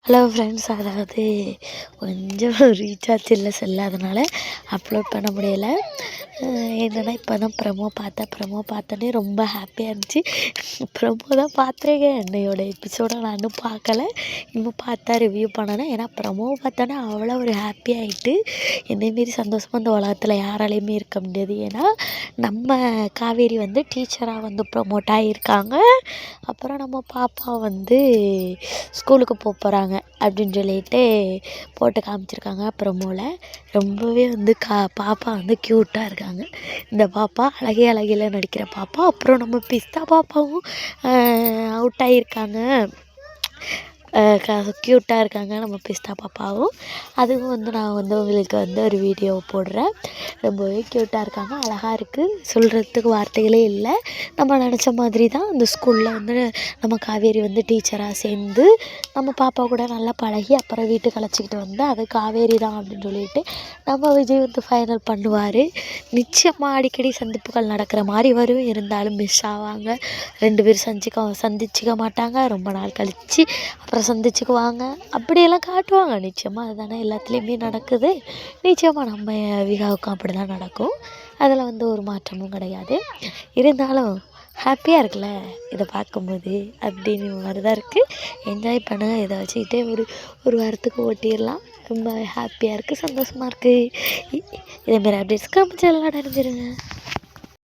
Hello friends, அதாவது கொஞ்சம் recharge இல்லை செல்ல, அதனால் அப்லோட் பண்ண முடியலை. என்னென்னா இப்போ தான் ப்ரமோ பார்த்தோன்னே ரொம்ப ஹாப்பியாக இருந்துச்சு. ப்ரமோ தான் பார்த்துருக்கேன், என்னையோட எபிசோடை நான் இன்னும் பார்க்கல. இன்னும் பார்த்தா ரிவ்யூ பண்ணணும். ஏன்னா ப்ரமோ பார்த்தோன்னே அவ்வளோ ஒரு ஹாப்பி ஆகிட்டு, என்னைமாரி சந்தோஷமாக இந்த உலகத்தில் யாராலையுமே இருக்க முடியாது. ஏன்னா நம்ம காவேரி வந்து டீச்சராக வந்து ப்ரொமோட் ஆகியிருக்காங்க. அப்புறம் நம்ம பாப்பா வந்து ஸ்கூலுக்கு போகிறாங்க அப்படின்னு சொல்லிட்டு போட்டு காமிச்சிருக்காங்க ப்ரமோவில். ரொம்பவே வந்து பாப்பா வந்து க்யூட்டாக இருக்காங்க. இந்த பாப்பா அழகே அழகில் நடிக்கிற பாப்பா. அப்புறம் நம்ம பிஸ்தா பாப்பாவும் அவுட் ஆகியிருக்காங்க. க்யூட்டாக இருக்காங்க நம்ம பிஸ்தா பாப்பாவும். அதுவும் வந்து நான் வந்து உங்களுக்கு வந்து ஒரு வீடியோ போடுறேன். ரொம்பவே க்யூட்டாக இருக்காங்க, அழகாக இருக்குது, சொல்கிறதுக்கு வார்த்தைகளே இல்லை. நம்ம நினச்ச மாதிரி தான் அந்த ஸ்கூலில் வந்து நம்ம காவேரி வந்து டீச்சராக சேர்ந்து நம்ம பாப்பா கூட நல்லா பழகி அப்புறம் வீட்டுக்கு அழைச்சிக்கிட்டு வந்து அது காவேரி தான் அப்படின்னு சொல்லிட்டு நம்ம விஜய் வந்து ஃபைனல் பண்ணுவார். நிச்சயமாக அடிக்கடி சந்திப்புகள் நடக்கிற மாதிரி வரும். இருந்தாலும் மிஸ் ஆவாங்க. 2 பேரும் சந்திச்சிக்க மாட்டாங்க. ரொம்ப நாள் கழித்து அப்புறம் சந்திச்சுக்குவாங்க. அப்படியெல்லாம் காட்டுவாங்க. நிச்சயமாக அதுதானே எல்லாத்துலேயுமே நடக்குது. நிச்சயமாக நம்ம விகாவுக்கும் அப்படி தான் நடக்கும். அதில் வந்து ஒரு மாற்றமும் கிடையாது. இருந்தாலும் ஹாப்பியாக இருக்குல்ல இதை பார்க்கும்போது, அப்படின்னு மாதிரி தான் இருக்குது. என்ஜாய் பண்ணுங்கள். இதை வச்சுக்கிட்டே ஒரு வாரத்துக்கு ஓட்டிடலாம். ரொம்ப ஹாப்பியாக இருக்குது, சந்தோஷமாக இருக்குது. இதேமாரி அப்டேட்ஸ்க்கு நம்ம சேனலை அடைஞ்சிருங்க.